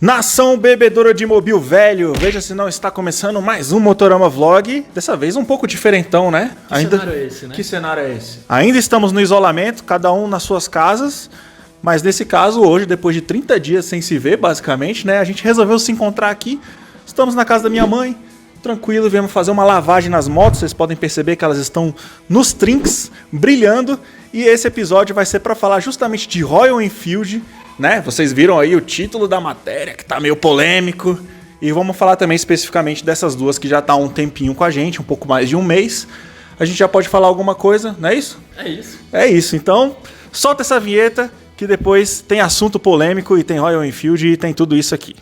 Nação bebedora de mobil velho, veja se não está começando mais um Motorama Vlog, dessa vez um pouco diferentão, né? Que cenário é esse, né? Que cenário é esse? Ainda estamos no isolamento, cada um nas suas casas, mas nesse caso hoje, depois de 30 dias sem se ver, basicamente, né? A gente resolveu se encontrar aqui, estamos na casa da minha mãe, tranquilo, viemos fazer uma lavagem nas motos, vocês podem perceber que elas estão nos trinks, brilhando, e esse episódio vai ser para falar justamente de Royal Enfield, né? Vocês viram aí o título da matéria, que tá meio polêmico. E vamos falar também especificamente dessas duas que já tá há um tempinho com a gente, um pouco mais de um mês. A gente já pode falar alguma coisa, não é isso? É isso. É isso, então solta essa vinheta que depois tem assunto polêmico e tem Royal Enfield e tem tudo isso aqui.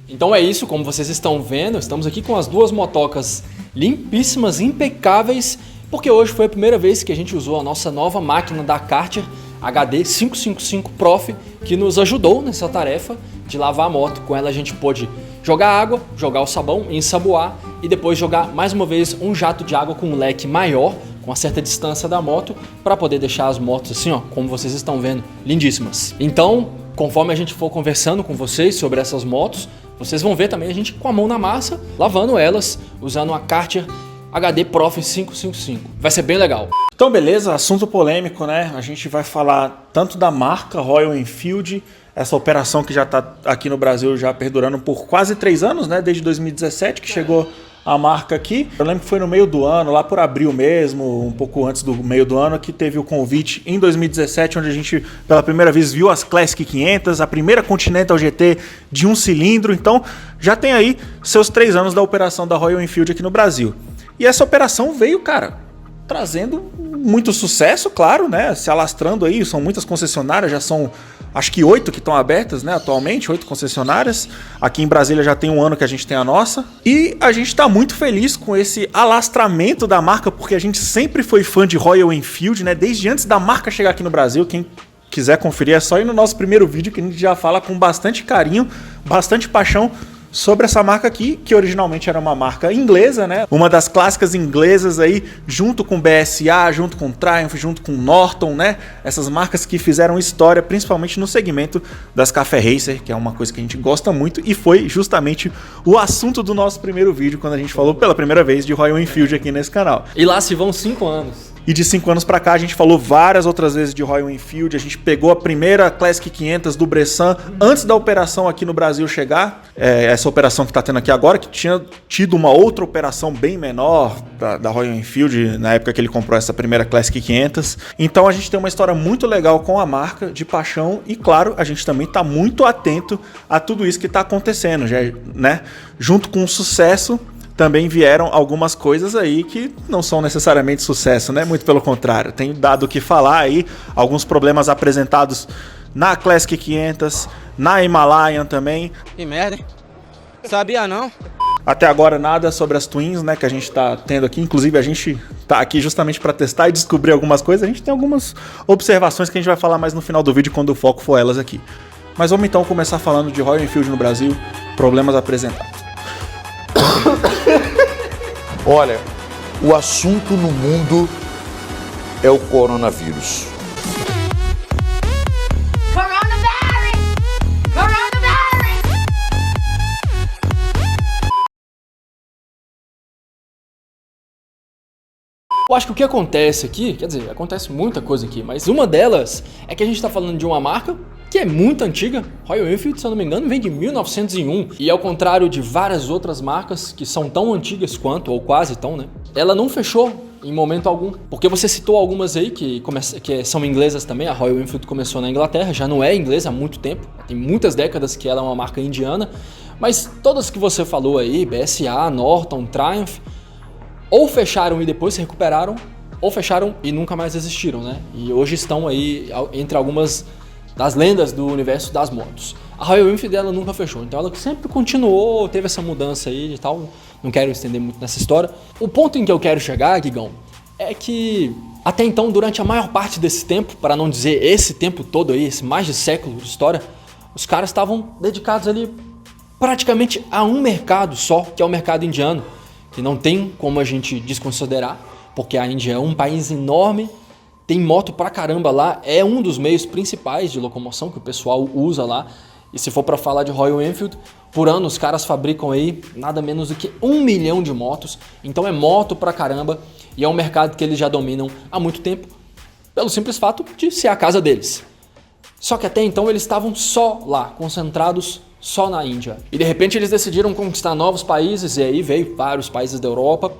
Então é isso, como vocês estão vendo, estamos aqui com as duas motocas limpíssimas, impecáveis, porque hoje foi a primeira vez que a gente usou a nossa nova máquina da Karcher HD 555 Prof, que nos ajudou nessa tarefa de lavar a moto. Com ela a gente pôde jogar água, jogar o sabão, ensaboar e depois jogar mais uma vez um jato de água com um leque maior, com uma certa distância da moto, para poder deixar as motos assim, ó, como vocês estão vendo, lindíssimas. Então, conforme a gente for conversando com vocês sobre essas motos, vocês vão ver também a gente com a mão na massa, lavando elas, usando a Karcher HD Prof 555. Vai ser bem legal. Então beleza, assunto polêmico, né? A gente vai falar tanto da marca Royal Enfield, essa operação que já está aqui no Brasil já perdurando por quase 3 anos, né? Desde 2017 que chegou a marca aqui. Eu lembro que foi no meio do ano, lá por abril mesmo, um pouco antes do meio do ano, que teve o convite em 2017, onde a gente pela primeira vez viu as Classic 500, a primeira Continental GT de um cilindro. Então já tem aí seus 3 anos da operação da Royal Enfield aqui no Brasil. E essa operação veio, cara, trazendo muito sucesso, claro, né? Se alastrando aí, são muitas concessionárias, já são acho que 8 que estão abertas, né, atualmente, 8 concessionárias. Aqui em Brasília já tem um ano que a gente tem a nossa. E a gente está muito feliz com esse alastramento da marca, porque a gente sempre foi fã de Royal Enfield, né? Desde antes da marca chegar aqui no Brasil. Quem quiser conferir é só ir no nosso primeiro vídeo, que a gente já fala com bastante carinho, bastante paixão sobre essa marca aqui, que originalmente era uma marca inglesa, né? Uma das clássicas inglesas aí, junto com BSA, junto com Triumph, junto com Norton, né? Essas marcas que fizeram história, principalmente no segmento das Café Racer, que é uma coisa que a gente gosta muito e foi justamente o assunto do nosso primeiro vídeo, quando a gente falou pela primeira vez de Royal Enfield aqui nesse canal. E lá se vão 5 anos. E de 5 anos pra cá a gente falou várias outras vezes de Royal Enfield. A gente pegou a primeira Classic 500 do Bressan antes da operação aqui no Brasil chegar. Essa operação que tá tendo aqui agora, que tinha tido uma outra operação bem menor da Royal Enfield na época que ele comprou essa primeira Classic 500. Então a gente tem uma história muito legal com a marca, de paixão. E claro, a gente também tá muito atento a tudo isso que tá acontecendo, já, né? Junto com o sucesso, também vieram algumas coisas aí que não são necessariamente sucesso, né? Muito pelo contrário. Tem dado o que falar aí, alguns problemas apresentados na Classic 500, na Himalayan também. Que merda, hein? Sabia não? Até agora nada sobre as Twins, né, que a gente tá tendo aqui. Inclusive a gente tá aqui justamente para testar e descobrir algumas coisas. A gente tem algumas observações que a gente vai falar mais no final do vídeo quando o foco for elas aqui. Mas vamos então começar falando de Royal Enfield no Brasil, problemas apresentados. Olha, o assunto no mundo é o coronavírus. Eu acho que o que acontece aqui, quer dizer, acontece muita coisa aqui, mas uma delas é que a gente tá falando de uma marca que é muito antiga. Royal Enfield, se eu não me engano, vem de 1901. E ao contrário de várias outras marcas que são tão antigas quanto, ou quase tão, né? Ela não fechou em momento algum. Porque você citou algumas aí que são inglesas também. A Royal Enfield começou na Inglaterra, já não é inglesa há muito tempo. Tem muitas décadas que ela é uma marca indiana. Mas todas que você falou aí, BSA, Norton, Triumph, ou fecharam e depois se recuperaram, ou fecharam e nunca mais existiram, né? E hoje estão aí entre algumas das lendas do universo das motos. A Royal Enfield ela nunca fechou, então ela sempre continuou, teve essa mudança aí e tal. Não quero estender muito nessa história. O ponto em que eu quero chegar, Guigão, é que até então, durante a maior parte desse tempo, para não dizer esse tempo todo aí, esse mais de século de história, os caras estavam dedicados ali praticamente há um mercado só, que é o mercado indiano, que não tem como a gente desconsiderar, porque a Índia é um país enorme, tem moto pra caramba lá, é um dos meios principais de locomoção que o pessoal usa lá. E se for para falar de Royal Enfield, por ano os caras fabricam aí nada menos do que 1 milhão de motos. Então é moto pra caramba e é um mercado que eles já dominam há muito tempo, pelo simples fato de ser a casa deles. Só que até então eles estavam só lá, concentrados só na Índia. E de repente eles decidiram conquistar novos países e aí veio vários países da Europa,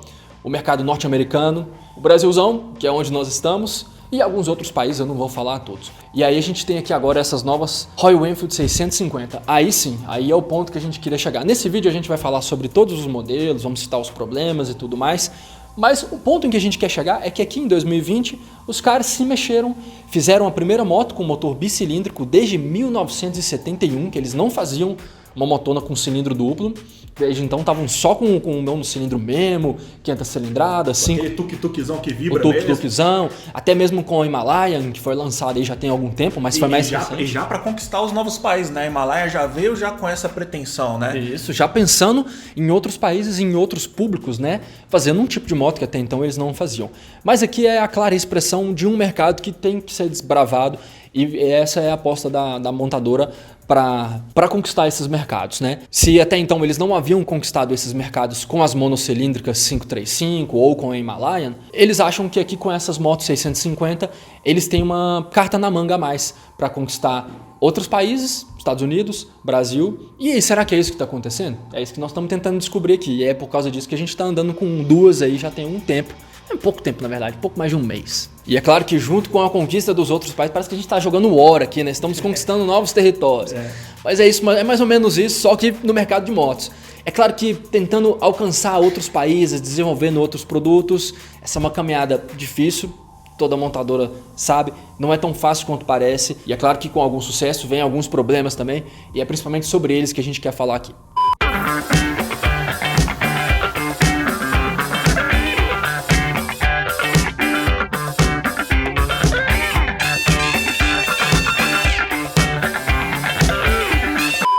o mercado norte-americano, o Brasilzão, que é onde nós estamos, e alguns outros países, eu não vou falar todos. E aí a gente tem aqui agora essas novas Royal Enfield 650. Aí sim, aí é o ponto que a gente queria chegar. Nesse vídeo a gente vai falar sobre todos os modelos, vamos citar os problemas e tudo mais. Mas o ponto em que a gente quer chegar é que aqui em 2020 os caras se mexeram, fizeram a primeira moto com motor bicilíndrico desde 1971, que eles não faziam uma motona com cilindro duplo. Desde então estavam só com o meu no cilindro mesmo, 500 cilindradas, aquele tuk-tukzão que vibra o tuk-tukzão, até mesmo com o Himalayan, que foi lançado aí já tem algum tempo, mas foi mais recente. E já para conquistar os novos países, né? Himalaia já veio já com essa pretensão, né? Isso, já pensando em outros países, em outros públicos, né? Fazendo um tipo de moto que até então eles não faziam. Mas aqui é a clara expressão de um mercado que tem que ser desbravado e essa é a aposta da montadora para conquistar esses mercados, né? Se até então eles não haviam conquistado esses mercados com as monocilíndricas 535 ou com a Himalayan, eles acham que aqui com essas motos 650 eles têm uma carta na manga a mais para conquistar outros países, Estados Unidos, Brasil. E aí, será que é isso que está acontecendo? É isso que nós estamos tentando descobrir aqui. E é por causa disso que a gente está andando com duas aí já tem um tempo. É pouco tempo, na verdade, pouco mais de um mês. E é claro que junto com a conquista dos outros países, parece que a gente está jogando War aqui, né? Estamos conquistando novos territórios. Mas é isso, é mais ou menos isso, só que no mercado de motos. É claro que tentando alcançar outros países, desenvolvendo outros produtos, essa é uma caminhada difícil, toda montadora sabe, não é tão fácil quanto parece. E é claro que com algum sucesso vem alguns problemas também, e é principalmente sobre eles que a gente quer falar aqui.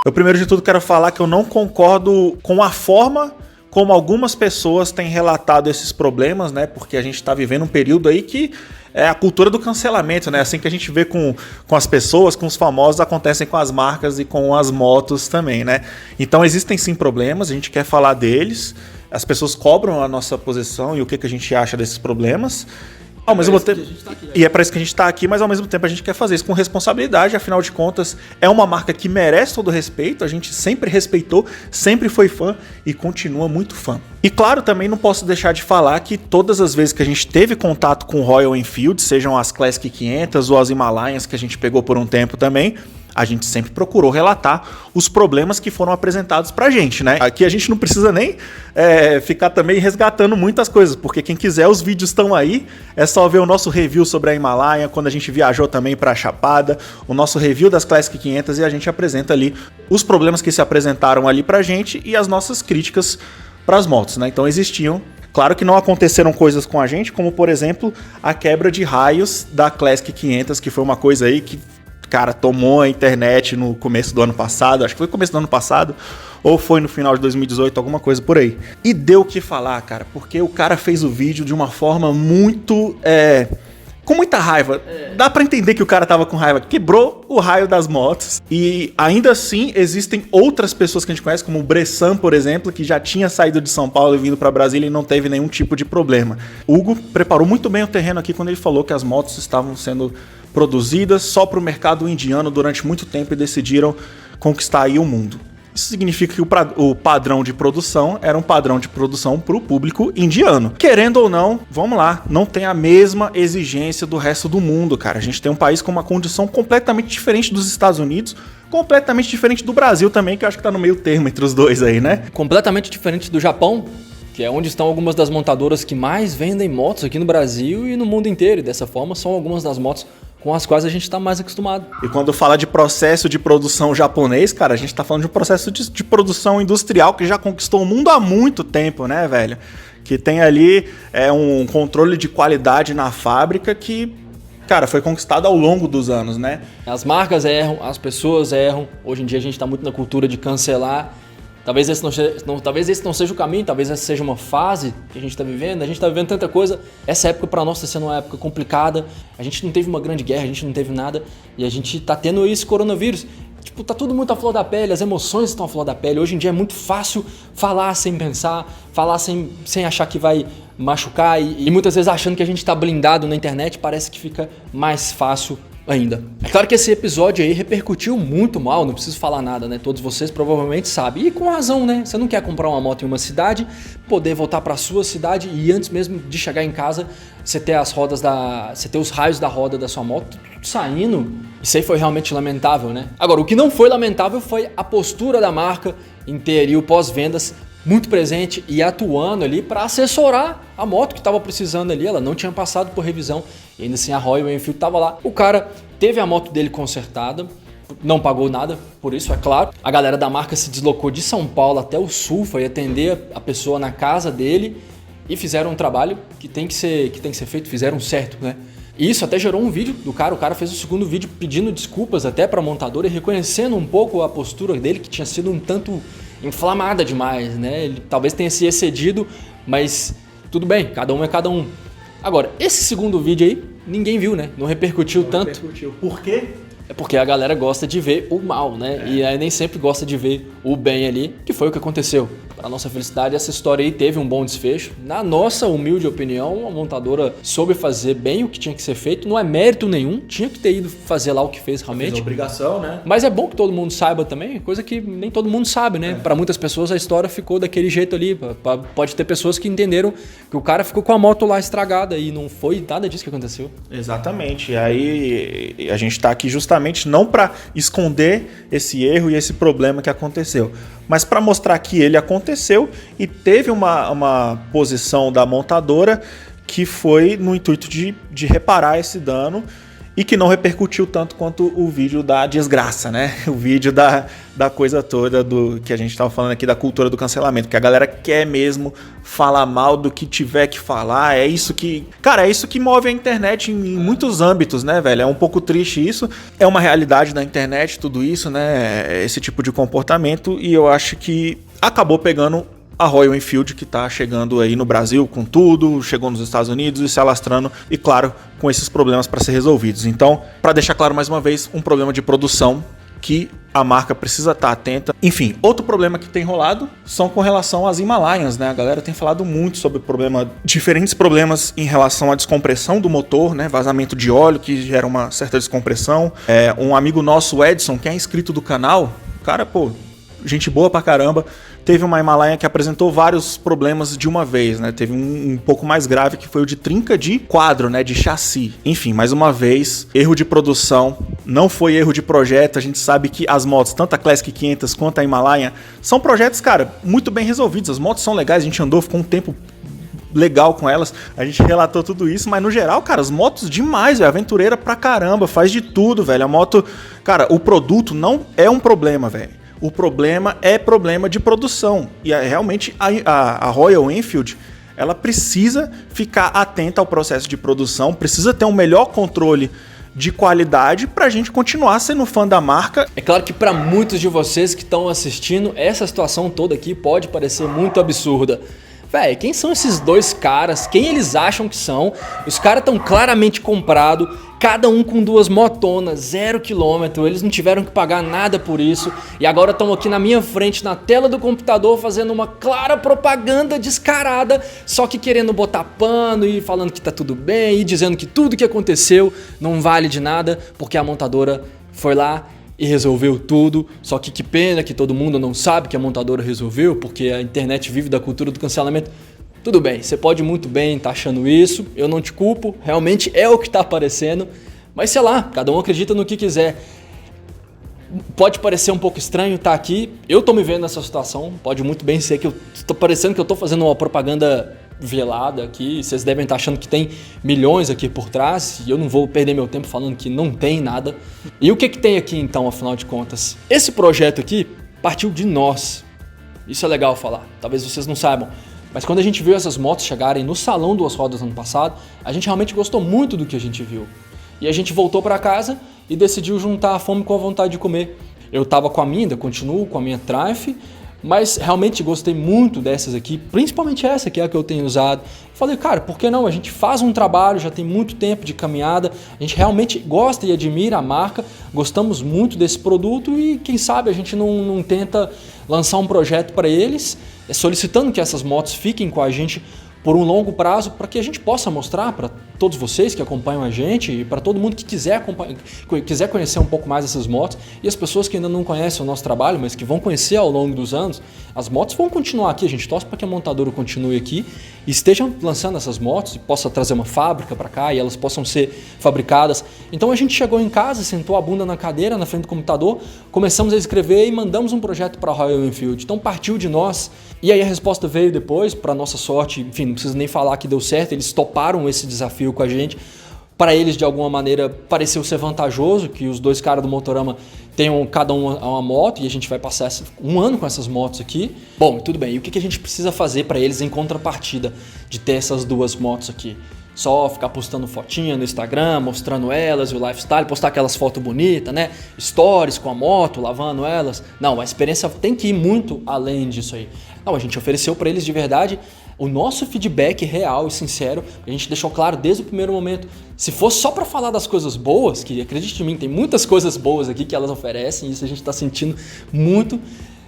Eu primeiro de tudo quero falar que eu não concordo com a forma como algumas pessoas têm relatado esses problemas, né? Porque a gente está vivendo um período aí que é a cultura do cancelamento, né? Assim que a gente vê com as pessoas, com os famosos, acontecem com as marcas e com as motos também, né? Então existem sim problemas, a gente quer falar deles, as pessoas cobram a nossa posição e o que a gente acha desses problemas. Ao mesmo tempo, e é para isso que a gente está aqui, mas ao mesmo tempo a gente quer fazer isso com responsabilidade, afinal de contas é uma marca que merece todo o respeito, a gente sempre respeitou, sempre foi fã e continua muito fã. E claro, também não posso deixar de falar que todas as vezes que a gente teve contato com Royal Enfield, sejam as Classic 500 ou as Himalayas que a gente pegou por um tempo também, a gente sempre procurou relatar os problemas que foram apresentados pra gente, né? Aqui a gente não precisa nem ficar também resgatando muitas coisas, porque quem quiser, os vídeos estão aí, é só ver o nosso review sobre a Himalaia, quando a gente viajou também pra Chapada, o nosso review das Classic 500 e a gente apresenta ali os problemas que se apresentaram ali pra gente e as nossas críticas pras motos, né? Então existiam. Claro que não aconteceram coisas com a gente, como por exemplo, a quebra de raios da Classic 500, que foi uma coisa aí que cara, tomou a internet no começo do ano passado, acho que foi no começo do ano passado, ou foi no final de 2018, alguma coisa por aí. E deu o que falar, cara, porque o cara fez o vídeo de uma forma muito... com muita raiva. Dá pra entender que o cara tava com raiva. Quebrou o raio das motos. E ainda assim, existem outras pessoas que a gente conhece, como o Bressan, por exemplo, que já tinha saído de São Paulo e vindo pra Brasília e não teve nenhum tipo de problema. Hugo preparou muito bem o terreno aqui quando ele falou que as motos estavam sendo produzidas só para o mercado indiano durante muito tempo e decidiram conquistar aí o mundo. Isso significa que o padrão de produção era um padrão de produção para o público indiano. Querendo ou não, vamos lá, não tem a mesma exigência do resto do mundo, cara. A gente tem um país com uma condição completamente diferente dos Estados Unidos, completamente diferente do Brasil também, que eu acho que tá no meio termo entre os dois aí, né? Completamente diferente do Japão, que é onde estão algumas das montadoras que mais vendem motos aqui no Brasil e no mundo inteiro. E dessa forma, são algumas das motos com as quais a gente está mais acostumado. E quando fala de processo de produção japonês, cara, a gente tá falando de um processo de produção industrial que já conquistou o mundo há muito tempo, né, velho? Que tem ali um controle de qualidade na fábrica que, cara, foi conquistado ao longo dos anos, né? As marcas erram, as pessoas erram. Hoje em dia a gente tá muito na cultura de cancelar. Talvez esse não seja o caminho, talvez essa seja uma fase que a gente está vivendo. A gente está vivendo tanta coisa. Essa época para nós está sendo uma época complicada. A gente não teve uma grande guerra, a gente não teve nada. E a gente está tendo esse coronavírus. Tipo, tá tudo muito à flor da pele, as emoções estão à flor da pele. Hoje em dia é muito fácil falar sem pensar, falar sem achar que vai machucar. E muitas vezes achando que a gente está blindado na internet, parece que fica mais fácil ainda. É claro que esse episódio aí repercutiu muito mal, não preciso falar nada, né? Todos vocês provavelmente sabem. E com razão, né? Você não quer comprar uma moto em uma cidade, poder voltar para sua cidade e antes mesmo de chegar em casa, você ter os raios da roda da sua moto saindo. Isso aí foi realmente lamentável, né? Agora, o que não foi lamentável foi a postura da marca em ter ali o pós-vendas muito presente e atuando ali para assessorar a moto que estava precisando ali. Ela não tinha passado por revisão e ainda assim a Royal Enfield estava lá. O cara teve a moto dele consertada, não pagou nada por isso, é claro. A galera da marca se deslocou de São Paulo até o Sul, foi atender a pessoa na casa dele e fizeram um trabalho que tem que ser feito, fizeram certo, né? E isso até gerou um vídeo do cara, o cara fez o segundo vídeo pedindo desculpas até para a montadora e reconhecendo um pouco a postura dele, que tinha sido um tanto inflamada demais, né? Ele talvez tenha se excedido, mas tudo bem, cada um é cada um. Agora, esse segundo vídeo aí, ninguém viu, né? Não repercutiu tanto. Por quê? É porque a galera gosta de ver o mal, né? E aí nem sempre gosta de ver o bem ali, que foi o que aconteceu. Para nossa felicidade, essa história aí teve um bom desfecho. Na nossa humilde opinião, a montadora soube fazer bem o que tinha que ser feito. Não é mérito nenhum, tinha que ter ido fazer lá o que fez realmente. Fez obrigação, né? Mas é bom que todo mundo saiba também, coisa que nem todo mundo sabe, né? Para muitas pessoas a história ficou daquele jeito ali. Pode ter pessoas que entenderam que o cara ficou com a moto lá estragada e não foi nada disso que aconteceu. Exatamente. E aí a gente está aqui justamente não para esconder esse erro e esse problema que aconteceu, mas para mostrar que ele aconteceu e teve uma posição da montadora que foi no intuito de reparar esse dano e que não repercutiu tanto quanto o vídeo da desgraça, né? O vídeo da coisa toda do que a gente estava falando aqui, da cultura do cancelamento, que a galera quer mesmo falar mal do que tiver que falar. É isso que... Cara, é isso que move a internet em muitos âmbitos, né, velho? É um pouco triste isso. É uma realidade da internet, tudo isso, né? Esse tipo de comportamento. E eu acho que acabou pegando a Royal Enfield, que está chegando aí no Brasil com tudo, chegou nos Estados Unidos e se alastrando, e claro, com esses problemas para ser resolvidos. Então, para deixar claro mais uma vez, um problema de produção que a marca precisa estar atenta. Enfim, outro problema que tem rolado são com relação às Himalayas, né? A galera tem falado muito sobre diferentes problemas em relação à descompressão do motor, né? Vazamento de óleo que gera uma certa descompressão. Um amigo nosso, o Edson, que é inscrito do canal, cara, pô, gente boa pra caramba, teve uma Himalaia que apresentou vários problemas de uma vez, né? Teve um pouco mais grave, que foi o de trinca de quadro, né? De chassi. Enfim, mais uma vez, erro de produção, não foi erro de projeto. A gente sabe que as motos, tanto a Classic 500 quanto a Himalaia, são projetos, cara, muito bem resolvidos. As motos são legais, a gente andou, ficou um tempo legal com elas, a gente relatou tudo isso, mas no geral, cara, as motos demais, velho, aventureira pra caramba, faz de tudo, velho. A moto, cara, o produto não é um problema, velho. O problema é problema de produção. E realmente a Royal Enfield, ela precisa ficar atenta ao processo de produção, precisa ter um melhor controle de qualidade pra gente continuar sendo fã da marca. É claro que para muitos de vocês que estão assistindo, essa situação toda aqui pode parecer muito absurda. Véi, quem são esses dois caras? Quem eles acham que são? Os caras estão claramente comprados, cada um com duas motonas, 0 km, eles não tiveram que pagar nada por isso e agora estão aqui na minha frente, na tela do computador, fazendo uma clara propaganda descarada, só que querendo botar pano e falando que tá tudo bem e dizendo que tudo que aconteceu não vale de nada porque a montadora foi lá e resolveu tudo. Só que pena que todo mundo não sabe que a montadora resolveu, porque a internet vive da cultura do cancelamento. Tudo bem, você pode muito bem estar achando isso, eu não te culpo, realmente é o que está aparecendo, mas sei lá, cada um acredita no que quiser. Pode parecer um pouco estranho estar aqui, eu tô me vendo nessa situação, pode muito bem ser que eu tô parecendo que eu tô fazendo uma propaganda velada aqui, vocês devem estar achando que tem milhões aqui por trás e eu não vou perder meu tempo falando que não tem nada. E o que tem aqui então, afinal de contas? Esse projeto aqui partiu de nós, isso é legal falar, talvez vocês não saibam, mas quando a gente viu essas motos chegarem no Salão Duas Rodas ano passado, a gente realmente gostou muito do que a gente viu. E a gente voltou para casa e decidiu juntar a fome com a vontade de comer. Eu tava com a minha, ainda continuo com a minha Triumph, Mas realmente gostei muito dessas aqui, principalmente essa que é a que eu tenho usado. Falei, cara, por que não? A gente faz um trabalho, já tem muito tempo de caminhada, a gente realmente gosta e admira a marca, gostamos muito desse produto e quem sabe a gente não tenta lançar um projeto para eles, solicitando que essas motos fiquem com a gente por um longo prazo, para que a gente possa mostrar para todos vocês que acompanham a gente e para todo mundo que quiser conhecer um pouco mais essas motos e as pessoas que ainda não conhecem o nosso trabalho, mas que vão conhecer ao longo dos anos. As motos vão continuar aqui, a gente torce para que a montadora continue aqui e estejam lançando essas motos e possa trazer uma fábrica para cá e elas possam ser fabricadas. Então a gente chegou em casa, sentou a bunda na cadeira, na frente do computador, começamos a escrever e mandamos um projeto para a Royal Enfield. Então partiu de nós e aí a resposta veio depois, para nossa sorte, enfim, não preciso nem falar que deu certo, eles toparam esse desafio com a gente. Para eles, de alguma maneira, pareceu ser vantajoso que os dois caras do Motorama tenham cada um uma moto e a gente vai passar um ano com essas motos aqui. Bom, tudo bem. E o que a gente precisa fazer para eles em contrapartida de ter essas duas motos aqui? Só ficar postando fotinha no Instagram, mostrando elas e o lifestyle, postar aquelas fotos bonitas, né? Stories com a moto, lavando elas. Não, a experiência tem que ir muito além disso aí. Não, a gente ofereceu para eles de verdade o nosso feedback real e sincero. A gente deixou claro desde o primeiro momento. Se fosse só para falar das coisas boas, que acredite em mim, tem muitas coisas boas aqui que elas oferecem, isso a gente está sentindo muito.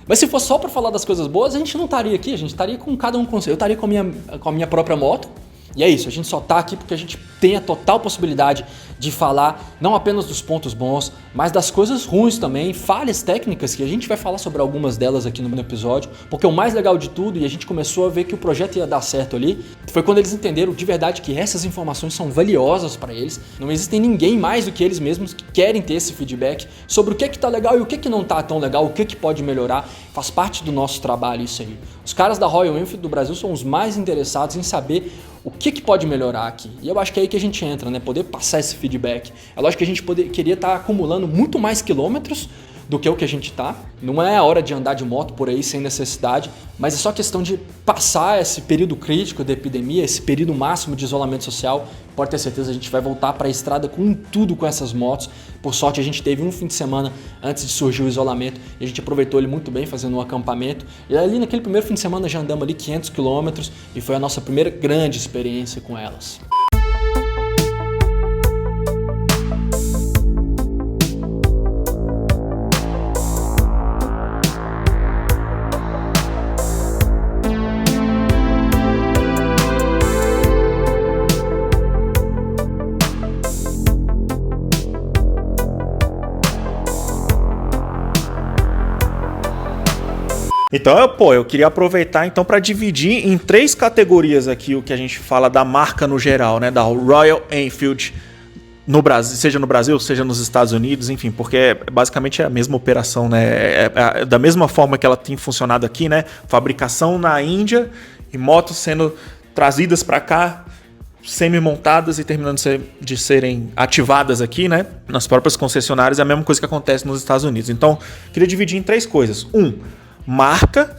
Mas se fosse só para falar das coisas boas, a gente não estaria aqui, a gente estaria com cada um com seu. Eu estaria com a minha própria moto. E é isso, a gente só tá aqui porque a gente tem a total possibilidade de falar não apenas dos pontos bons, mas das coisas ruins também, falhas técnicas, que a gente vai falar sobre algumas delas aqui no episódio, porque o mais legal de tudo, e a gente começou a ver que o projeto ia dar certo ali, foi quando eles entenderam de verdade que essas informações são valiosas para eles, não existe ninguém mais do que eles mesmos que querem ter esse feedback sobre o que tá legal e o que não tá tão legal, o que pode melhorar, faz parte do nosso trabalho isso aí. Os caras da Royal Enfield do Brasil são os mais interessados em saber o que pode melhorar aqui. E eu acho que é aí que a gente entra, né? Poder passar esse feedback. É lógico que a gente queria estar acumulando muito mais quilômetros do que o que a gente tá. Não é a hora de andar de moto por aí sem necessidade, mas é só questão de passar esse período crítico da epidemia, esse período máximo de isolamento social. Pode ter certeza, a gente vai voltar para a estrada com tudo com essas motos. Por sorte, a gente teve um fim de semana antes de surgir o isolamento e a gente aproveitou ele muito bem fazendo um acampamento. E ali naquele primeiro fim de semana já andamos ali 500 quilômetros e foi a nossa primeira grande experiência com elas. Então, eu queria aproveitar então para dividir em 3 categorias aqui o que a gente fala da marca no geral, né, da Royal Enfield no Brasil, seja nos Estados Unidos, enfim, porque basicamente é a mesma operação, né, da mesma forma que ela tem funcionado aqui, né, fabricação na Índia e motos sendo trazidas para cá, semi-montadas e terminando de serem ativadas aqui, né, nas próprias concessionárias, é a mesma coisa que acontece nos Estados Unidos. Então, queria dividir em 3 coisas. 1, marca,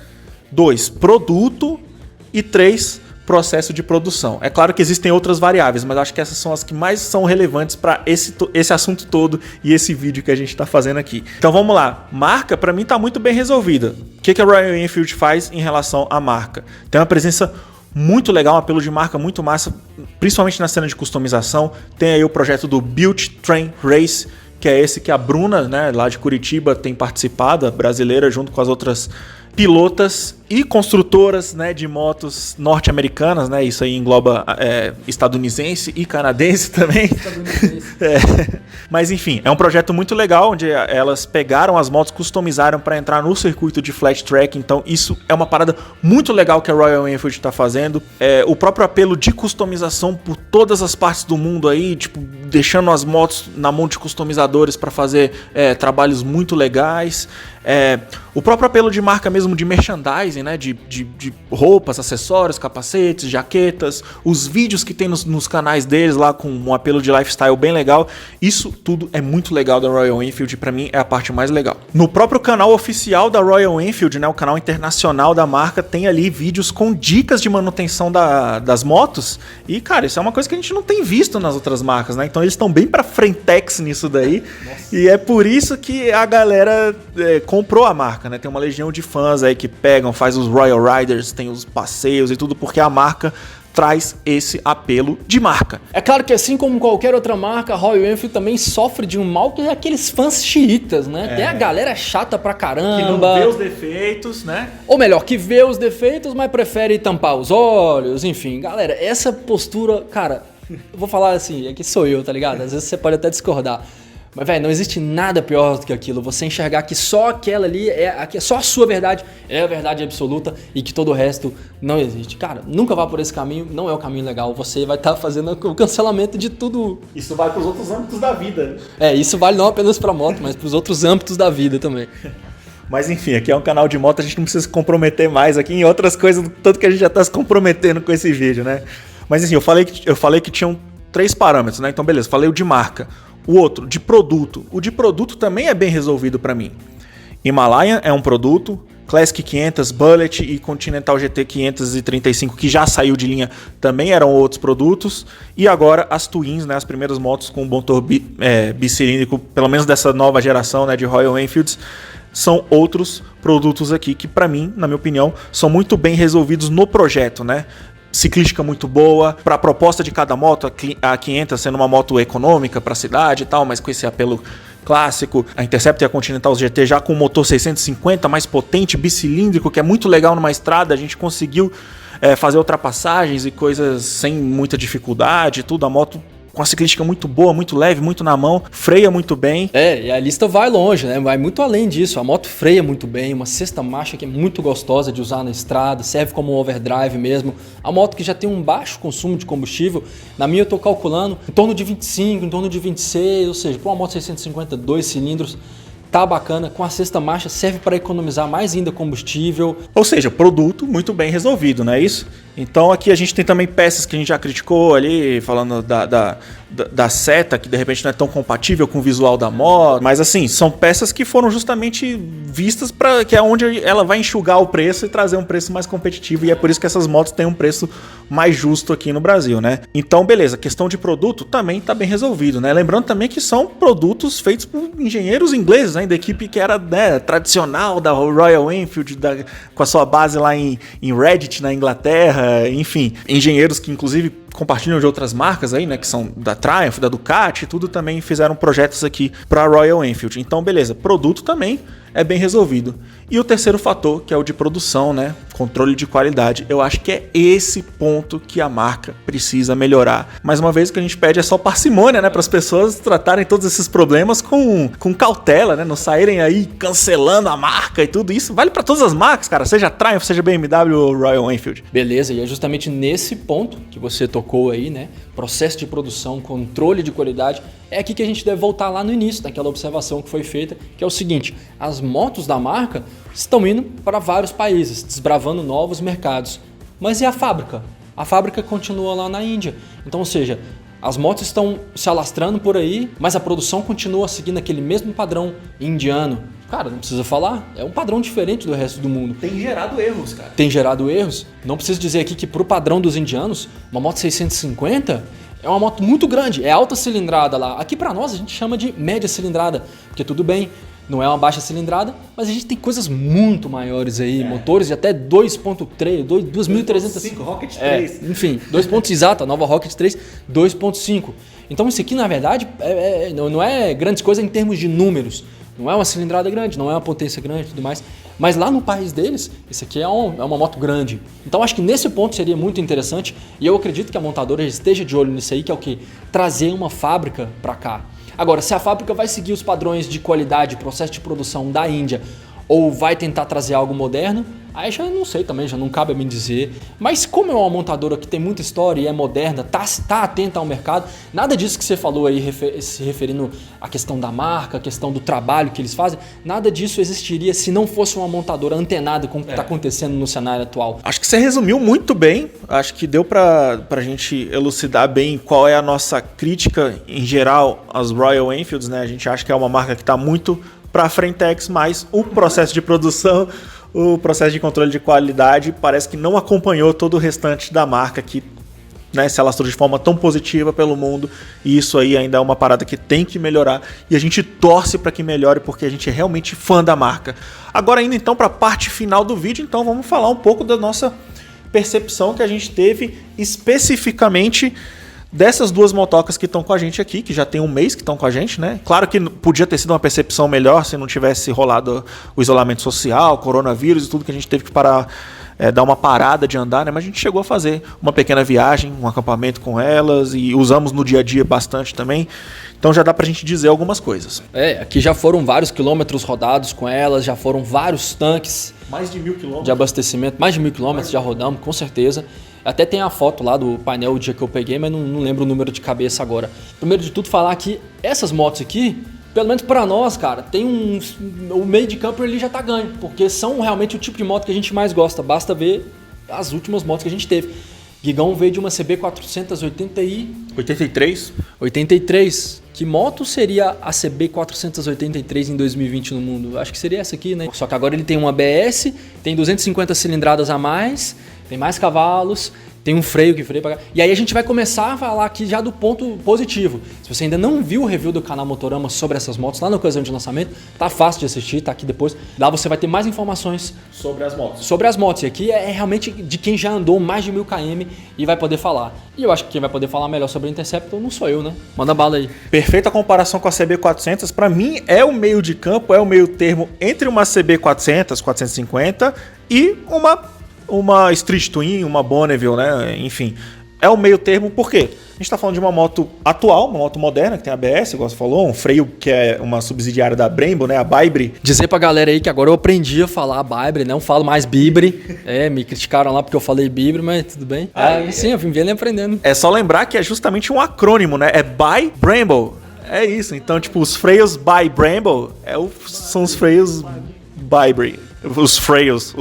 2, produto e 3, processo de produção. É claro que existem outras variáveis, mas acho que essas são as que mais são relevantes para esse assunto todo e esse vídeo que a gente está fazendo aqui. Então vamos lá. Marca, para mim, está muito bem resolvida. O que a Royal Enfield faz em relação à marca? Tem uma presença muito legal, um apelo de marca muito massa, principalmente na cena de customização. Tem aí o projeto do Built Train Race, que é esse que a Bruna, né, lá de Curitiba, tem participado, a brasileira, junto com as outras pilotas e construtoras, né, de motos norte-americanas, né, isso aí engloba estadunidense e canadense também. Mas enfim, é um projeto muito legal, onde elas pegaram as motos, customizaram para entrar no circuito de flat track, então isso é uma parada muito legal que a Royal Enfield está fazendo. O próprio apelo de customização por todas as partes do mundo aí, tipo, deixando as motos na mão de customizadores para fazer trabalhos muito legais. O próprio apelo de marca mesmo, de merchandising, né, de roupas, acessórios, capacetes, jaquetas, os vídeos que tem nos canais deles lá com um apelo de lifestyle bem legal. Isso tudo é muito legal da Royal Enfield, pra mim é a parte mais legal. No próprio canal oficial da Royal Enfield, né, o canal internacional da marca, tem ali vídeos com dicas de manutenção das motos. E, cara, isso é uma coisa que a gente não tem visto nas outras marcas, né? Então eles estão bem pra frentex nisso daí. Nossa. E é por isso que a galera comprou a marca, né? Tem uma legião de fãs fãs aí que pegam, faz os Royal Riders, tem os passeios e tudo, porque a marca traz esse apelo de marca. É claro que assim como qualquer outra marca, a Royal Enfield também sofre de um mal que é aqueles fãs xiitas, né? Tem a galera chata pra caramba. Que não vê os defeitos, né? Ou melhor, que vê os defeitos, mas prefere tampar os olhos, enfim. Galera, essa postura, cara, eu vou falar assim, é que sou eu, tá ligado? Às vezes você pode até discordar. Mas, velho, não existe nada pior do que aquilo. Você enxergar que só aquela ali, só a sua verdade é a verdade absoluta e que todo o resto não existe. Cara, nunca vá por esse caminho, não é o caminho legal. Você vai estar fazendo o cancelamento de tudo. Isso vai para os outros âmbitos da vida. Isso vale não apenas para moto, mas para os outros âmbitos da vida também. Mas enfim, aqui é um canal de moto, a gente não precisa se comprometer mais aqui em outras coisas, tanto que a gente já está se comprometendo com esse vídeo, né? Mas assim, eu falei que tinham 3 parâmetros, né? Então beleza, falei o de marca. O outro, de produto. O de produto também é bem resolvido para mim. Himalayan é um produto, Classic 500, Bullet e Continental GT 535, que já saiu de linha, também eram outros produtos. E agora as Twins, né, as primeiras motos com motor bicilíndrico, pelo menos dessa nova geração, né, de Royal Enfields, são outros produtos aqui que, para mim, na minha opinião, são muito bem resolvidos no projeto, né? Ciclística muito boa, para a proposta de cada moto, a 500 sendo uma moto econômica para a cidade e tal, mas com esse apelo clássico, a Interceptor e a Continental GT já com o motor 650 mais potente, bicilíndrico, que é muito legal numa estrada, a gente conseguiu fazer ultrapassagens e coisas sem muita dificuldade, tudo, a moto com a ciclística muito boa, muito leve, muito na mão, freia muito bem. E a lista vai longe, né? Vai muito além disso. A moto freia muito bem, uma sexta marcha que é muito gostosa de usar na estrada, serve como um overdrive mesmo. A moto que já tem um baixo consumo de combustível, na minha eu tô calculando em torno de 25, em torno de 26, ou seja, para uma moto 650, 2 cilindros, tá bacana. Com a sexta marcha serve para economizar mais ainda combustível. Ou seja, produto muito bem resolvido, não é isso? Então aqui a gente tem também peças que a gente já criticou ali, falando da seta, que de repente não é tão compatível com o visual da moto. Mas assim, são peças que foram justamente vistas para que é onde ela vai enxugar o preço e trazer um preço mais competitivo. E é por isso que essas motos têm um preço mais justo aqui no Brasil, né? Então, beleza, questão de produto também tá bem resolvido, né? Lembrando também que são produtos feitos por engenheiros ingleses, né? Da equipe que era, né, tradicional da Royal Enfield, com a sua base lá em Redditch, na Inglaterra. Enfim, engenheiros que inclusive compartilham de outras marcas aí, né, que são da Triumph, da Ducati, tudo também fizeram projetos aqui para a Royal Enfield. Então, beleza, produto também é bem resolvido. E o terceiro fator, que é o de produção, né, controle de qualidade, eu acho que é esse ponto que a marca precisa melhorar. Mais uma vez, o que a gente pede é só parcimônia, né, para as pessoas tratarem todos esses problemas com cautela, né, não saírem aí cancelando a marca e tudo isso. Vale para todas as marcas, cara, seja Triumph, seja BMW ou Royal Enfield. Beleza, e é justamente nesse ponto que você tocou aí, né, processo de produção, controle de qualidade, é aqui que a gente deve voltar lá no início, daquela observação que foi feita, que é o seguinte: as motos da marca estão indo para vários países, desbravando novos mercados. Mas e a fábrica? A fábrica continua lá na Índia. Então, ou seja, as motos estão se alastrando por aí, mas a produção continua seguindo aquele mesmo padrão indiano. Cara, não precisa falar, é um padrão diferente do resto do mundo. Tem gerado erros, cara. Tem gerado erros. Não preciso dizer aqui que pro padrão dos indianos, uma moto 650 é uma moto muito grande, é alta cilindrada lá. Aqui pra nós a gente chama de média cilindrada, porque tudo bem, não é uma baixa cilindrada, mas a gente tem coisas muito maiores aí, motores de até 2.3, 2.300... Rocket 3. Enfim, 2.0 exato, a nova Rocket 3, 2.5. Então isso aqui na verdade não é grandes coisas em termos de números. Não é uma cilindrada grande, não é uma potência grande e tudo mais. Mas lá no país deles, isso aqui é uma moto grande. Então acho que nesse ponto seria muito interessante. E eu acredito que a montadora esteja de olho nisso aí, que é o quê? Trazer uma fábrica para cá. Agora, se a fábrica vai seguir os padrões de qualidade, processo de produção da Índia, ou vai tentar trazer algo moderno, aí já não sei também, já não cabe a mim dizer. Mas como é uma montadora que tem muita história e é moderna, tá atenta ao mercado, nada disso que você falou aí, se referindo à questão da marca, a questão do trabalho que eles fazem, nada disso existiria se não fosse uma montadora antenada com o que está acontecendo no cenário atual. Acho que você resumiu muito bem, acho que deu pra gente elucidar bem qual é a nossa crítica em geral às Royal Enfields, né? A gente acha que é uma marca que está muito para frentex, mas o processo de produção, o processo de controle de qualidade parece que não acompanhou todo o restante da marca, que né, se alastrou de forma tão positiva pelo mundo, e isso aí ainda é uma parada que tem que melhorar, e a gente torce para que melhore, porque a gente é realmente fã da marca. Agora indo então para a parte final do vídeo, então vamos falar um pouco da nossa percepção que a gente teve especificamente dessas duas motocas que estão com a gente aqui, que já tem um mês que estão com a gente, né? Claro que podia ter sido uma percepção melhor se não tivesse rolado o isolamento social, coronavírus e tudo que a gente teve que parar, dar uma parada de andar, né? Mas a gente chegou a fazer uma pequena viagem, um acampamento com elas e usamos no dia a dia bastante também. Então já dá pra gente dizer algumas coisas. Aqui já foram vários quilômetros rodados com elas, já foram vários tanques. Mais de 1.000 quilômetros. De abastecimento, mais de 1.000 quilômetros já rodamos, com certeza. Até tem a foto lá do painel o dia que eu peguei, mas não lembro o número de cabeça agora. Primeiro de tudo, falar que essas motos aqui, pelo menos pra nós, cara, tem o meio de campo ele já tá ganho, porque são realmente o tipo de moto que a gente mais gosta. Basta ver as últimas motos que a gente teve. Guigão veio de uma CB 483. Que moto seria a CB 483 em 2020 no mundo? Acho que seria essa aqui, né? Só que agora ele tem um ABS, tem 250 cilindradas a mais, tem mais cavalos, tem um freio que freia pra cá. E aí a gente vai começar a falar aqui já do ponto positivo. Se você ainda não viu o review do canal Motorama sobre essas motos lá na ocasião de lançamento, tá fácil de assistir, tá aqui depois. Lá você vai ter mais informações sobre as motos. Sobre as motos. E aqui é realmente de quem já andou mais de 1.000 km e vai poder falar. E eu acho que quem vai poder falar melhor sobre a Interceptor não sou eu, né? Manda bala aí. Perfeita comparação com a CB400. Para mim é o meio de campo, é o meio termo entre uma CB400, 450 e uma Street Twin, uma Bonneville, né? Enfim, é o meio termo, por quê? A gente tá falando de uma moto atual, uma moto moderna, que tem ABS, igual você falou, um freio que é uma subsidiária da Brembo, né? A Bibre. Dizer pra galera aí que agora eu aprendi a falar Bibre, não falo mais Bibre. Me criticaram lá porque eu falei Bibre, mas tudo bem. Sim, eu vim vendo e aprendendo. É só lembrar que é justamente um acrônimo, né? É By Brembo. É isso. Então, tipo, os freios By Brembo são os freios Bibre. Os freios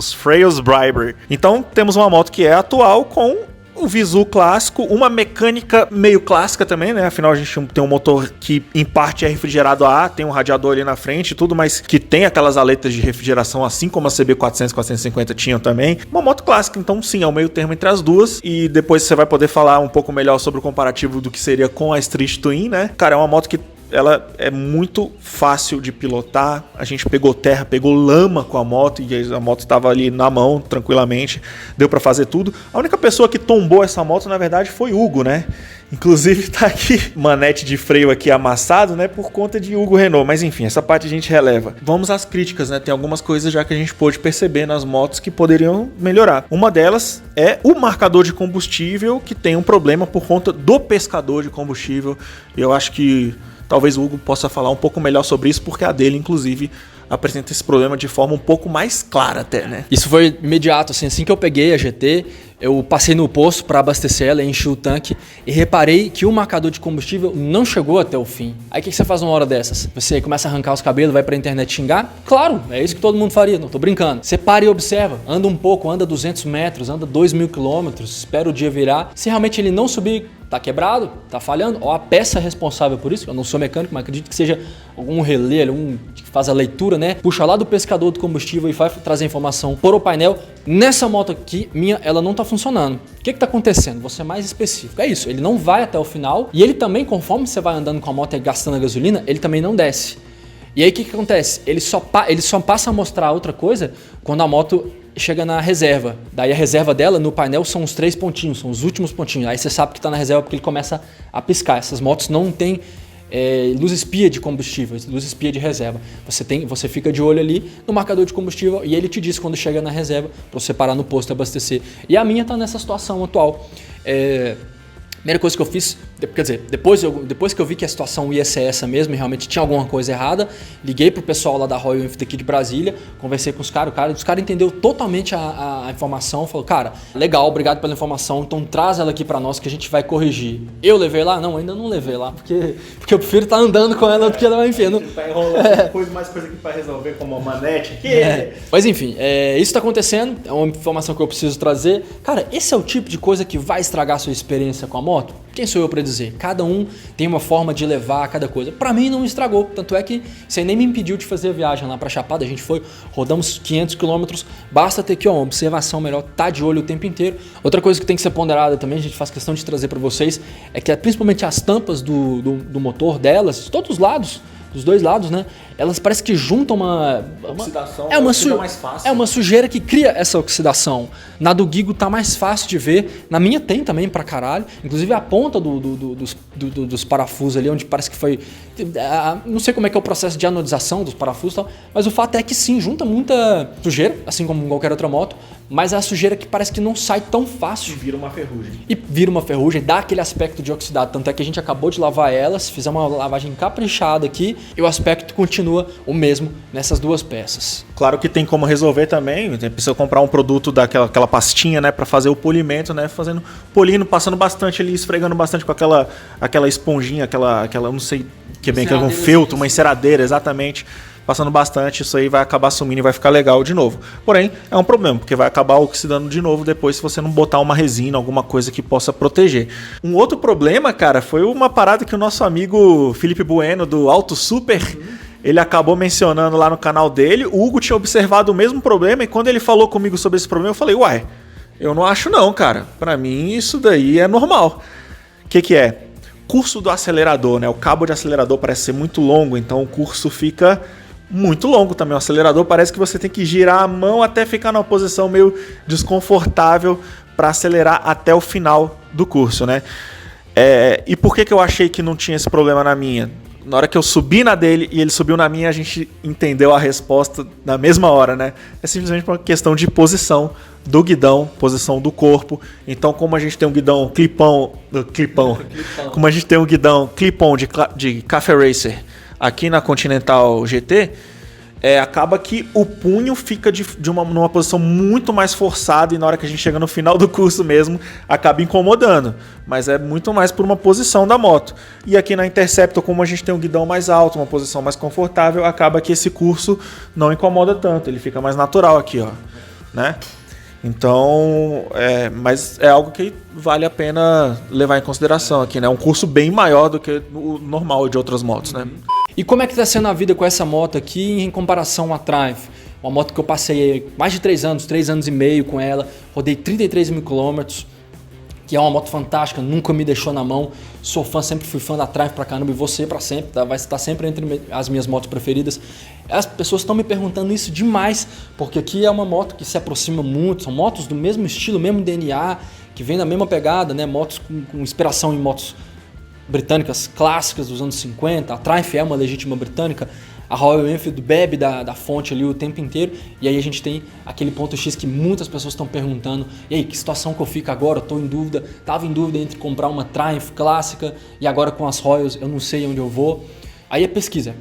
Bibre. Então, temos uma moto que é atual com o visu clássico, uma mecânica meio clássica também, né? Afinal, a gente tem um motor que em parte é refrigerado a ar, tem um radiador ali na frente e tudo, mas que tem aquelas aletas de refrigeração, assim como a CB400, 450 tinham também. Uma moto clássica, então sim, é o meio termo entre as duas. E depois você vai poder falar um pouco melhor sobre o comparativo do que seria com a Street Twin, né? Cara, é uma moto que ela é muito fácil de pilotar. A gente pegou terra, pegou lama com a moto e a moto estava ali na mão, tranquilamente. Deu para fazer tudo. A única pessoa que tombou essa moto, na verdade, foi Hugo, né? Inclusive tá aqui manete de freio aqui amassado, né? Por conta de Hugo Renault. Mas enfim, essa parte a gente releva. Vamos às críticas, né? Tem algumas coisas já que a gente pôde perceber nas motos que poderiam melhorar. Uma delas é o marcador de combustível, que tem um problema por conta do pescador de combustível. Eu acho que talvez o Hugo possa falar um pouco melhor sobre isso, porque a dele, inclusive, apresenta esse problema de forma um pouco mais clara até, né? Isso foi imediato, assim que eu peguei a GT, eu passei no posto para abastecer ela, enchi o tanque e reparei que o marcador de combustível não chegou até o fim. Aí o que você faz uma hora dessas? Você começa a arrancar os cabelos, vai pra internet xingar? Claro, é isso que todo mundo faria, não tô brincando. Você para e observa, anda um pouco, anda 200 metros, anda 2.000 quilômetros, espera o dia virar. Se realmente ele não subir, tá quebrado, tá falhando, ou a peça responsável por isso, eu não sou mecânico, mas acredito que seja algum relé, algum que faz a leitura, né? Puxa lá do pescador do combustível e vai trazer a informação por o painel. Nessa moto aqui, ela não tá funcionando. O que tá acontecendo? Vou ser mais específico. É isso, ele não vai até o final e ele também, conforme você vai andando com a moto e gastando a gasolina, ele também não desce. E aí o que acontece? Ele só passa a mostrar outra coisa quando a moto chega na reserva. Daí a reserva dela no painel são os 3 pontinhos, são os últimos pontinhos. Aí você sabe que está na reserva porque ele começa a piscar. Essas motos não têm luz espia de combustível, luz espia de reserva. Você fica de olho ali no marcador de combustível e ele te diz quando chega na reserva para você parar no posto e abastecer. E a minha está nessa situação atual. Primeira coisa que eu fiz, quer dizer, depois que eu vi que a situação ia ser essa mesmo e realmente tinha alguma coisa errada, liguei pro pessoal lá da Royal Enfield aqui de Brasília, conversei com os caras entendeu totalmente a informação, falou, cara, legal, obrigado pela informação, então traz ela aqui pra nós que a gente vai corrigir. Eu levei lá? Não, ainda não levei lá, porque eu prefiro estar andando com ela do que ela vai enfiando. Tá enrolando mais coisa aqui pra resolver, como uma manete aqui. Mas enfim, isso tá acontecendo, é uma informação que eu preciso trazer. Cara, esse é o tipo de coisa que vai estragar a sua experiência com a moto? quem sou eu para dizer? Cada um tem uma forma de levar cada coisa. Para mim não estragou, tanto é que você nem me impediu de fazer a viagem lá para Chapada, a gente foi, rodamos 500 km, basta ter aqui uma observação melhor, tá de olho o tempo inteiro. Outra coisa que tem que ser ponderada também, a gente faz questão de trazer para vocês, é que principalmente as tampas do motor delas, de todos os lados, dos dois lados, né? Elas parecem que juntam uma Oxidação mais fácil. É uma sujeira que cria essa oxidação. Na do Gigo tá mais fácil de ver. Na minha tem também pra caralho. Inclusive a ponta dos parafusos ali, onde parece que foi... Não sei como é que é o processo de anodização dos parafusos e tal, mas o fato é que sim, junta muita sujeira, assim como qualquer outra moto, mas é a sujeira que parece que não sai tão fácil. E vira uma ferrugem, dá aquele aspecto de oxidado. Tanto é que a gente acabou de lavar elas, fizemos uma lavagem caprichada aqui e o aspecto continua o mesmo nessas duas peças. Claro que tem como resolver também, precisa comprar um produto daquela pastinha, né, para fazer o polimento, né, polindo, passando bastante ali, esfregando bastante com aquela esponjinha, aquela não sei que é bem, que é um feltro, uma enceradeira, exatamente. Passando bastante, isso aí vai acabar sumindo e vai ficar legal de novo. Porém, é um problema, porque vai acabar oxidando de novo depois se você não botar uma resina, alguma coisa que possa proteger. Um outro problema, cara, foi uma parada que o nosso amigo Felipe Bueno, do Auto Super, ele acabou mencionando lá no canal dele. O Hugo tinha observado o mesmo problema e quando ele falou comigo sobre esse problema, eu falei, uai, eu não acho não, cara. Pra mim, isso daí é normal. O que é? Curso do acelerador, né? O cabo de acelerador parece ser muito longo, então o curso fica muito longo também. O acelerador parece que você tem que girar a mão até ficar numa posição meio desconfortável para acelerar até o final do curso, né? E por que eu achei que não tinha esse problema na minha? Na hora que eu subi na dele e ele subiu na minha, a gente entendeu a resposta na mesma hora, né? É simplesmente uma questão de posição do guidão, posição do corpo. Então, como a gente tem um guidão clipão, como a gente tem um guidão clip-on de Cafe Racer aqui na Continental GT, acaba que o punho fica numa posição muito mais forçada e na hora que a gente chega no final do curso mesmo, acaba incomodando. Mas é muito mais por uma posição da moto. E aqui na Interceptor, como a gente tem um guidão mais alto, uma posição mais confortável, acaba que esse curso não incomoda tanto, ele fica mais natural aqui, ó, né? Então, mas é algo que vale a pena levar em consideração aqui, né? É um curso bem maior do que o normal de outras motos, né? E como é que está sendo a vida com essa moto aqui em comparação à Triumph? Uma moto que eu passei mais de 3 anos e meio com ela, rodei 33 mil quilômetros, que é uma moto fantástica, nunca me deixou na mão. Sou fã, sempre fui fã da Triumph pra caramba e você pra sempre, tá? Vai estar sempre entre as minhas motos preferidas. As pessoas estão me perguntando isso demais, porque aqui é uma moto que se aproxima muito, são motos do mesmo estilo, mesmo DNA, que vem da mesma pegada, né? Motos com inspiração em motos britânicas clássicas dos anos 50, a Triumph é uma legítima britânica, a Royal Enfield bebe da fonte ali o tempo inteiro, e aí a gente tem aquele ponto X que muitas pessoas estão perguntando, e aí, que situação que eu fico agora? Eu tô em dúvida, tava em dúvida entre comprar uma Triumph clássica e agora com as Royals eu não sei onde eu vou. Aí é pesquisar,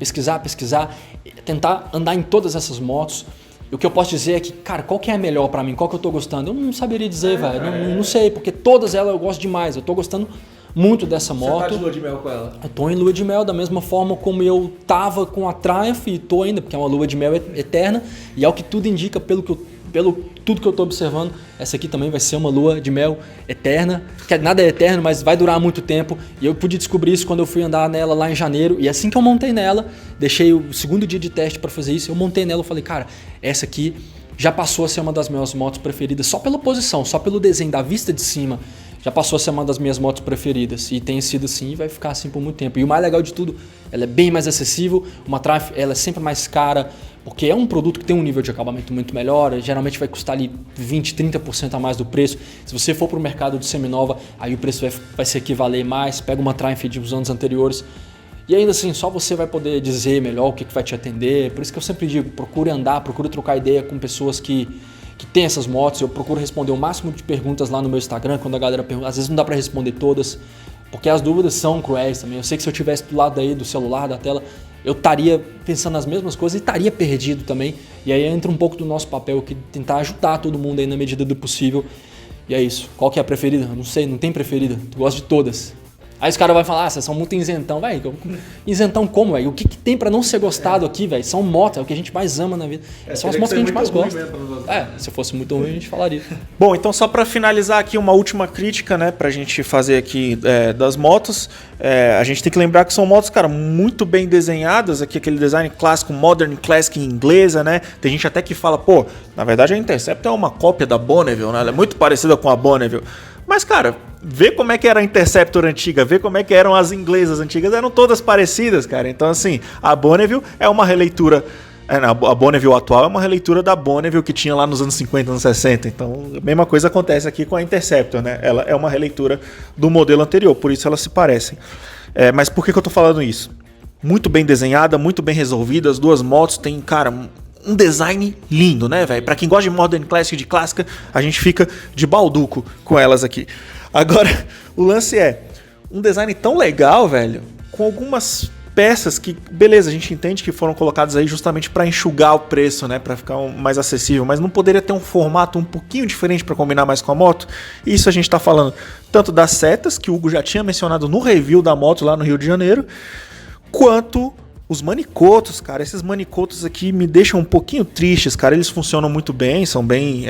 tentar andar em todas essas motos. O que eu posso dizer é que, cara, qual que é a melhor pra mim? Qual que eu tô gostando? Eu não saberia dizer, velho, não sei, porque todas elas eu gosto demais, eu tô gostando muito dessa moto. Você tá de lua de mel com ela? Eu tô em lua de mel da mesma forma como eu tava com a Triumph e tô ainda, porque é uma lua de mel eterna e é o que tudo indica pelo tudo que eu tô observando. Essa aqui também vai ser uma lua de mel eterna, que nada é eterno, mas vai durar muito tempo e eu pude descobrir isso quando eu fui andar nela lá em janeiro e assim que eu montei nela, deixei o segundo dia de teste para fazer isso, eu montei nela e falei, cara, essa aqui já passou a ser uma das minhas motos preferidas só pela posição, só pelo desenho da vista de cima. Já passou a ser uma das minhas motos preferidas e tem sido assim e vai ficar assim por muito tempo. E o mais legal de tudo, ela é bem mais acessível, uma Triumph ela é sempre mais cara, porque é um produto que tem um nível de acabamento muito melhor, geralmente vai custar ali 20, 30% a mais do preço. Se você for para o mercado de seminova, aí o preço vai se equivaler mais, pega uma Triumph de uns anos anteriores. E ainda assim, só você vai poder dizer melhor o que vai te atender. Por isso que eu sempre digo, procure trocar ideia com pessoas que tem essas motos. Eu procuro responder o máximo de perguntas lá no meu Instagram, quando a galera pergunta. Às vezes não dá para responder todas, porque as dúvidas são cruéis também. Eu sei que se eu tivesse do lado aí do celular, da tela, eu estaria pensando nas mesmas coisas e estaria perdido também. E aí entra um pouco do nosso papel, que tentar ajudar todo mundo aí na medida do possível. E é isso. Qual que é a preferida? Não sei, não tem preferida. Tu gosta de todas. Aí os caras vão falar, vocês são muito isentão. Velho, isentão como, velho? O que tem pra não ser gostado aqui, velho? São motos, é o que a gente mais ama na vida. São as motos que a gente mais gosta. Se fosse muito ruim, a gente falaria. Bom, então só para finalizar aqui uma última crítica, né, pra gente fazer aqui das motos, a gente tem que lembrar que são motos, cara, muito bem desenhadas, aqui aquele design clássico, modern classic inglesa, né, tem gente até que fala, pô, na verdade a Interceptor é uma cópia da Bonneville, né, ela é muito parecida com a Bonneville, mas, cara, vê como é que era a Interceptor antiga, vê como é que eram as inglesas antigas, eram todas parecidas, cara, então assim, a Bonneville é uma releitura. A Bonneville atual é uma releitura da Bonneville que tinha lá nos anos 50, anos 60. Então, a mesma coisa acontece aqui com a Interceptor, né? Ela é uma releitura do modelo anterior, por isso elas se parecem. Mas por que eu tô falando isso? Muito bem desenhada, muito bem resolvida. As duas motos têm, cara, um design lindo, né, velho? Pra quem gosta de Modern Classic, de clássica, a gente fica de balduco com elas aqui. Agora, o lance é um design tão legal, velho, com algumas peças que, beleza, a gente entende que foram colocadas aí justamente para enxugar o preço, né, para ficar mais acessível, mas não poderia ter um formato um pouquinho diferente para combinar mais com a moto? Isso a gente está falando tanto das setas, que o Hugo já tinha mencionado no review da moto lá no Rio de Janeiro, quanto os manicotos, cara. Esses manicotos aqui me deixam um pouquinho tristes, cara. Eles funcionam muito bem, são bem...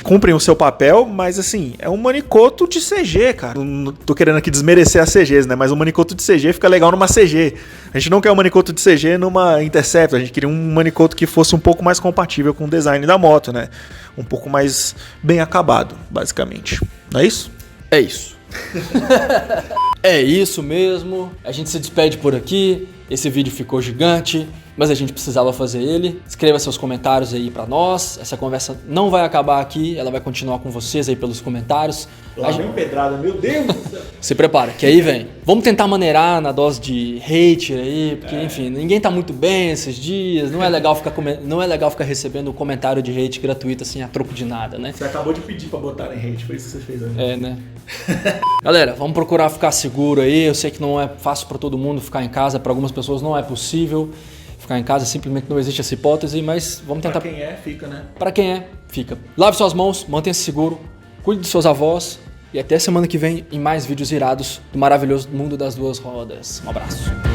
cumprem o seu papel, mas assim, é um manicoto de CG, cara. Não tô querendo aqui desmerecer as CGs, né? Mas um manicoto de CG fica legal numa CG. A gente não quer um manicoto de CG numa Interceptor. A gente queria um manicoto que fosse um pouco mais compatível com o design da moto, né? Um pouco mais bem acabado, basicamente. Não é isso? É isso. É isso mesmo. A gente se despede por aqui. Esse vídeo ficou gigante, mas a gente precisava fazer ele. Escreva seus comentários aí pra nós. Essa conversa não vai acabar aqui, ela vai continuar com vocês aí pelos comentários. Lá vem pedrada, meu Deus do céu. Se prepara, que aí vem. Vamos tentar maneirar na dose de hater aí, porque enfim, ninguém tá muito bem esses dias. Não é legal ficar recebendo comentário de hate gratuito assim a troco de nada, né? Você acabou de pedir pra botar em hate, foi isso que você fez, né? Né? Galera, vamos procurar ficar seguro aí. Eu sei que não é fácil pra todo mundo ficar em casa, pra algumas pessoas não é possível ficar em casa, simplesmente não existe essa hipótese, mas vamos tentar. Pra quem é, fica, né? Pra quem é, fica. Lave suas mãos, mantenha-se seguro, cuide de seus avós e até semana que vem em mais vídeos irados do maravilhoso mundo das duas rodas. Um abraço.